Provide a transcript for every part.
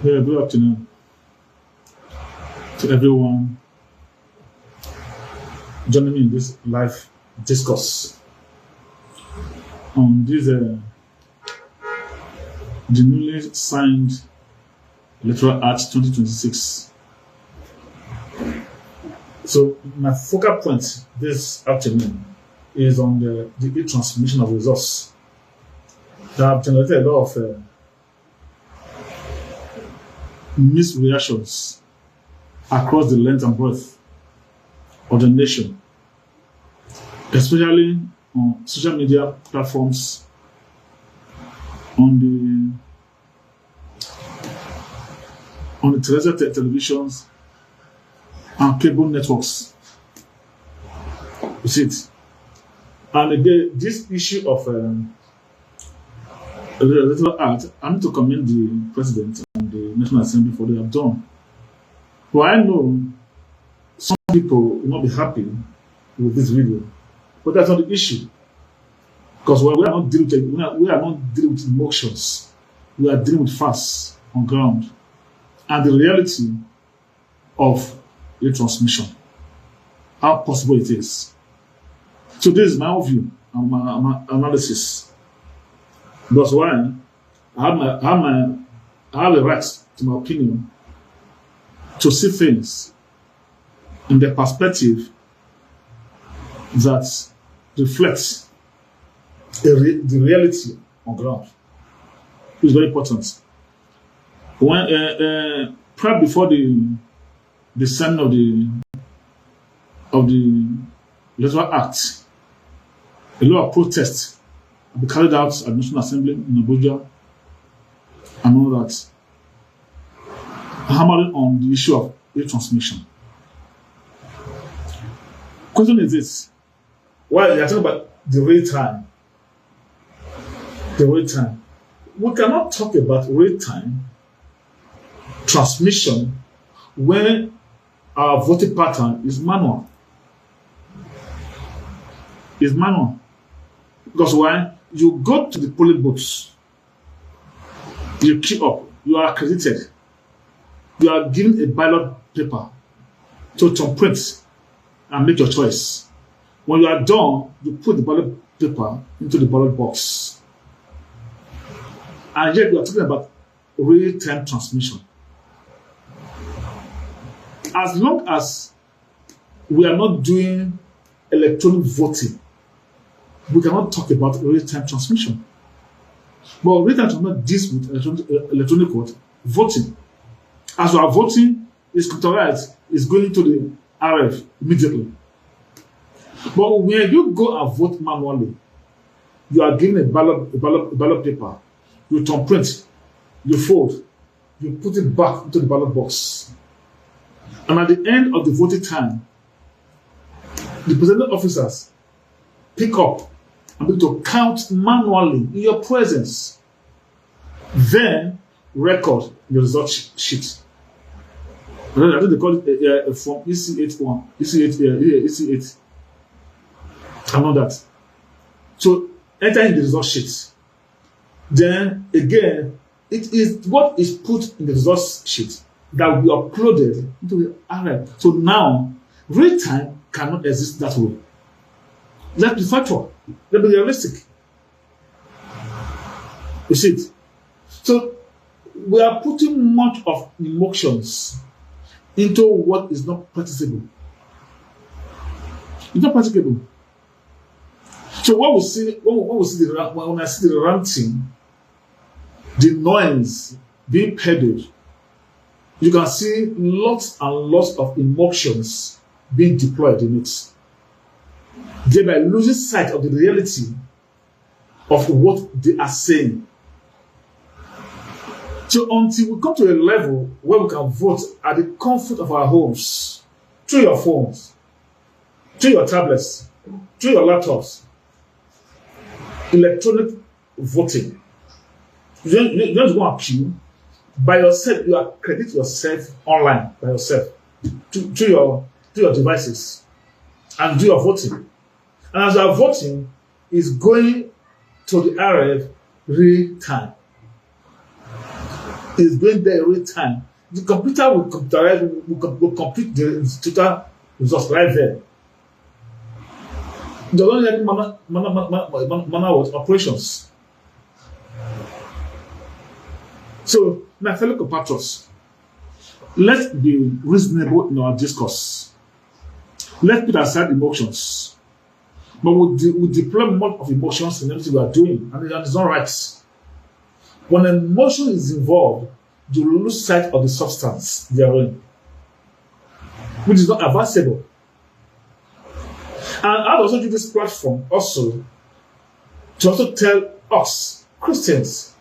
Yeah, good afternoon to everyone joining me in this live discourse on this the newly signed Electoral Act 2026. So my focal point this afternoon is on the e-transmission of results that have generated a lot of mixed reactions across the length and breadth of the nation, especially on social media platforms, on the terrestrial televisions and cable networks. You see it. And again, this issue of the Electoral Act, I need to commend the President and the National Assembly for what they have done. But I know some people will not be happy with this video, but that's not the issue. Because we are not dealing with emotions. We are dealing with facts on ground and the reality of the transmission, how possible it is. So this is my view and my analysis. That's why I have a right to my opinion to see things in the perspective that reflects the reality on ground. It's very important. When prior before the signing of the Electoral Act, a lot of protests will be carried out at the National Assembly in Abuja and all that, hammering on the issue of e-transmission. Question is this: while you are talking about the real time, we cannot talk about real time transmission when our voting pattern is manual. It's manual. Because why? You go to the polling booths, you queue up, you are accredited, you are given a ballot paper to print and make your choice. When you are done, you put the ballot paper into the ballot box. And yet we are talking about real-time transmission. As long as we are not doing electronic voting, we cannot talk about real-time transmission. But real-time transmission deals with electronic voting. As you are voting, it's computerized, it's going into the RF immediately. But when you go and vote manually, you are given a ballot paper, you print, you fold, you put it back into the ballot box. And at the end of the voting time, the presiding officers pick up and begin to count manually in your presence. Then record your result sheet. I think they call it from EC81, EC8, and all that. So enter in the result sheet. Then again, it is what is put in the result sheet that will be uploaded into the RF. So now, real time cannot exist that way. Let's be factual. Let's be realistic. You see it? So we are putting much of emotions into what is not practicable. It's not practicable. So when I see the ranting, the noise being peddled, you can see lots and lots of emotions being deployed in it, thereby losing sight of the reality of what they are saying. So until we come to a level where we can vote at the comfort of our homes, through your phones, through your tablets, through your laptops, electronic voting, you don't go and queue. By yourself, you accredit yourself online by yourself to your devices and do your voting. And as you are voting, it's going to the RF real time. is going there every time. The computer will computerize, will complete the total results right there. There don't need any manual operations. So, my fellow compatriots, let's be reasonable in our discourse. Let's put aside emotions. But we deploy more of emotions in everything we are doing, and it's not right. When emotion is involved, you lose sight of the substance therein, which is not advisable. And I also use this platform also to also tell us, Christians,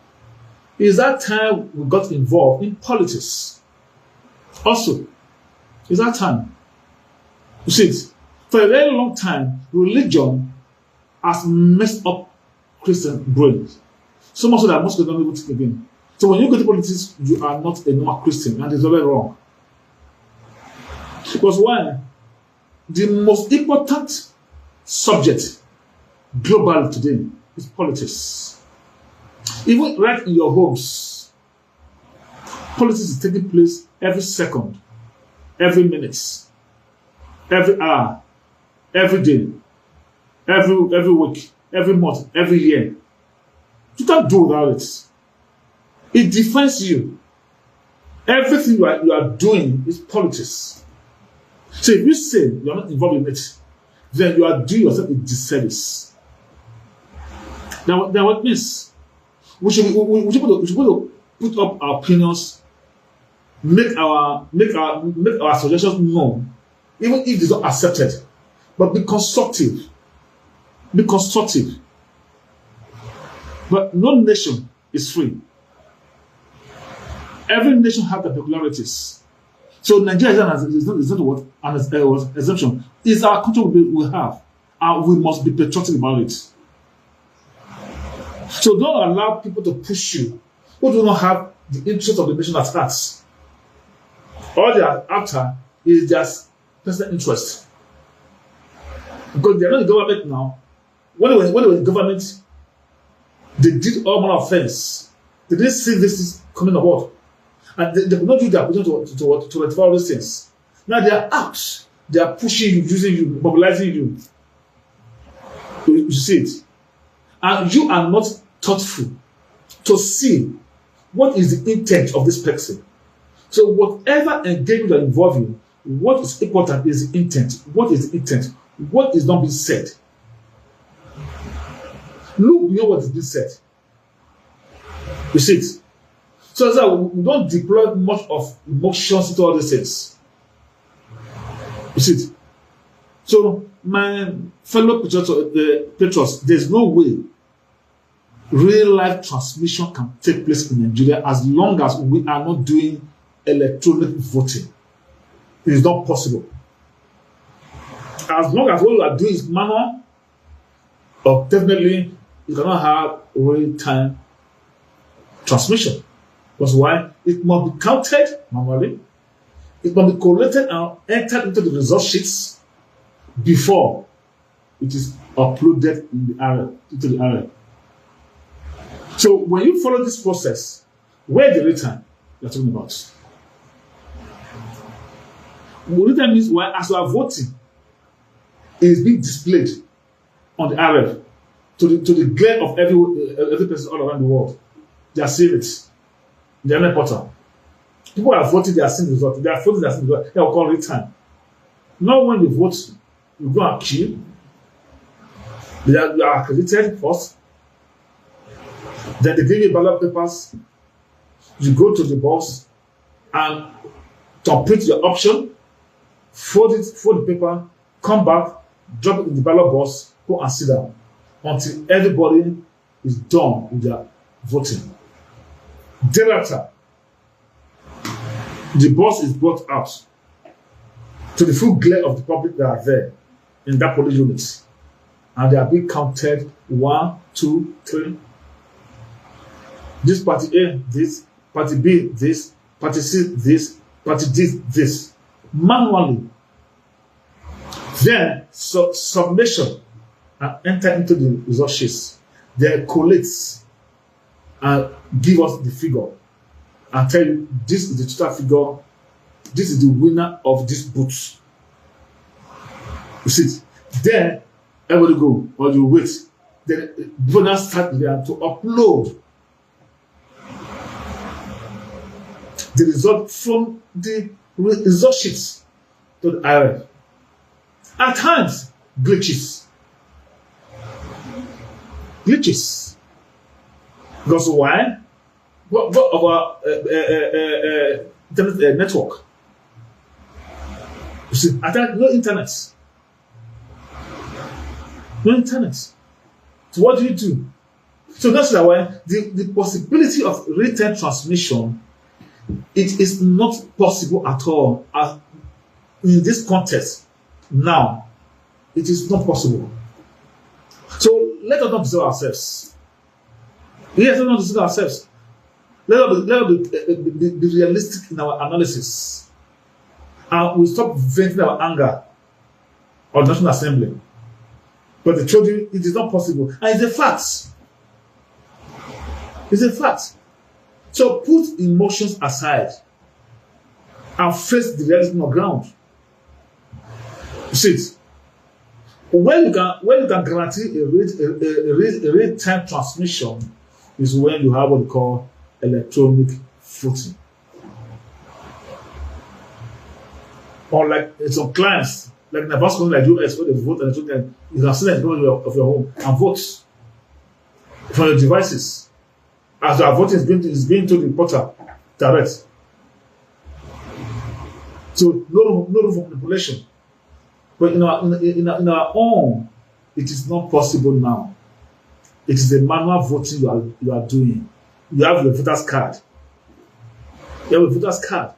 is that time we got involved in politics. Also, is that time. You see it? For a very long time, religion has messed up Christian brains. So much so that most of them don't even think again. So when you go to politics, you are not a normal Christian, and it's very wrong. Because why? The most important subject globally today is politics. Even right in your homes, politics is taking place every second, every minute, every hour, every day, every week, every month, every year. You can't do without it. It defines you. Everything you are doing is politics. So if you say you are not involved in it, then you are doing yourself a disservice. Now what it means? We should put up our opinions, make our suggestions known, even if it's not accepted. But be constructive. Be constructive. But no nation is free. Every nation has their peculiarities. So Nigeria is not what an exemption. It's our country we have, and we must be patriotic about it. So don't allow people to push you who do not have the interest of the nation at heart. All they are after is just personal interest. Because they are not the government now. When they were the government, they did all manner of things. They didn't see this coming about. And they could not use their position to rectify all these things. Now they are out. They are pushing you, using you, mobilizing you. You see it. And you are not thoughtful to see what is the intent of this person. So whatever engagement you are involved in, what is important is the intent. What is the intent? What is not being said? Look beyond what is being said. You see it. So as we don't deploy much of emotions into all these things. You see it. So my fellow patriots, there's no way real life transmission can take place in Nigeria as long as we are not doing electronic voting. It is not possible. As long as what we are doing is manual, definitely you cannot have real-time transmission. Because why? It must be counted manually. It must be collated and entered into the result sheets before it is uploaded into the area. So when you follow this process, where the return you're talking about? Return means why, as you are voting, it is being displayed on the area to the glare of every person all around the world. They are seeing it. They are not important. People are voting, they are seeing the result. They are voting, they are seeing the result. They will call return. Not when you vote, you go and queue. You are accredited first. Then they give you ballot papers. You go to the box and complete your option, fold the paper, come back, drop it in the ballot box, go and sit down until everybody is done with their voting. Thereafter, the box is brought out to the full glare of the public that are there in that polling unit, and they are being counted 1, 2, 3. This party A, this, party B, this, party C, this, party D, this. Manually. Then, submission and enter into the result sheets. They collate and give us the figure. and tell you this is the total figure, this is the winner of this boot. You see it. Then everybody go, or you wait. Then bonus start there to upload the result from the result sheets to the IRF. At times, glitches. Glitches. Because why? What of our internet network? You see, at times, no internet. No internet. So what do? So that's why the possibility of real-time transmission, it is not possible at all in this context. Now, it is not possible. So let us not deceive ourselves. Yes, let us not deceive ourselves. Let us be realistic in our analysis. And we stop venting our anger on the National Assembly. But they told you it is not possible. And it's a fact. It's a fact. So put emotions aside and face the reality on the ground. You see it. When you can guarantee a real-time transmission is when you have what we call electronic voting. Or like some clients, like in a vast country like US, where they vote electronically, you can sit at the front of your home and vote from your devices. As you are voting is being to the portal direct. So no room for manipulation. But in our own, it is not possible now. It is a manual voting you are doing. You have your voter's card. You have a voter's card.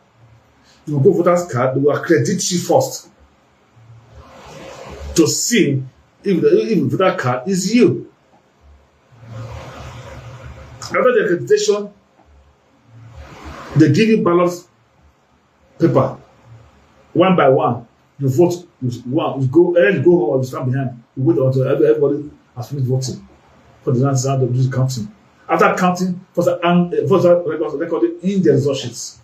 You go voter's card, they will accredit you first to see if the voter card is you. After the accreditation, they give you ballot paper one by one. You vote. You go home or you stand behind. You wait until everybody has finished voting for the answer to do the counting. After counting, first recorded in the result sheets.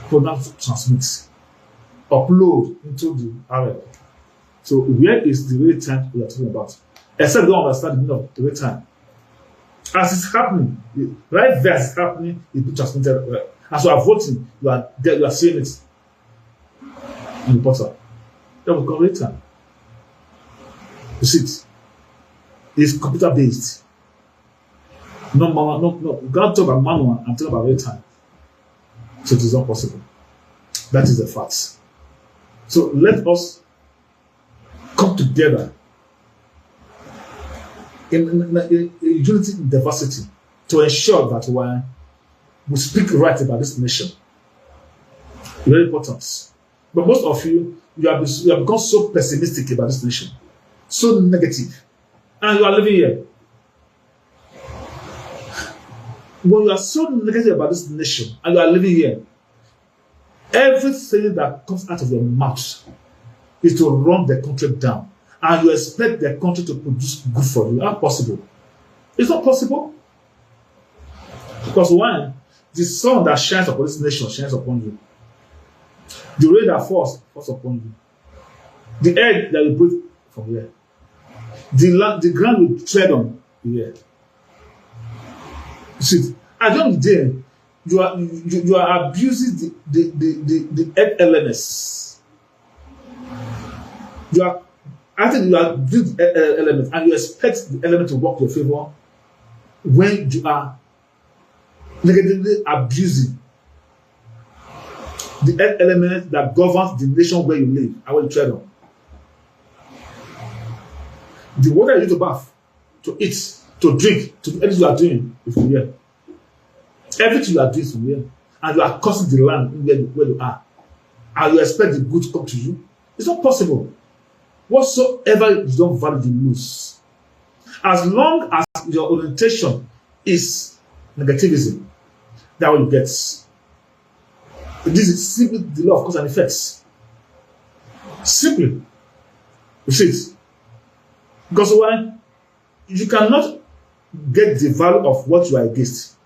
For now to transmit, upload into the RL. So where is the real time we are talking about? Except we don't understand the meaning of the real time. As it's happening, right there as it's happening, it will be transmitted. As you are voting, you are seeing it in the portal. That will call real time. You see it. It's computer based. No. We can't talk about manual and talk about real time. So it is not possible. That is the fact. So let us come together in unity in diversity to ensure that when we speak right about this nation, very important. But most of you have become so pessimistic about this nation, so negative, and you are living here. When you are so negative about this nation and you are living here, everything that comes out of your mouth is to run the country down. And you expect the country to produce good for you. How possible? It's not possible. Because one, the sun that shines upon this nation shines upon you. The rain that falls upon you. The air that you breathe from here. The ground you tread on here. You see, at the end of the day, you are abusing the earth elements. You are abusing the elements, and you expect the element to work in your favor when you are negatively abusing the earth element that governs the nation where you live and where you tread on. The water you use to bath, to eat, to drink, to do everything you are doing is from here. Everything you are doing is from here. And you are causing the land where you are. And you expect the good to come to you. It's not possible. Whatsoever you don't value, you lose. As long as your orientation is negativism, that's what you get. This is simply the law of cause and effects. Simply. You see it. Because why? You cannot get the value of what you are against.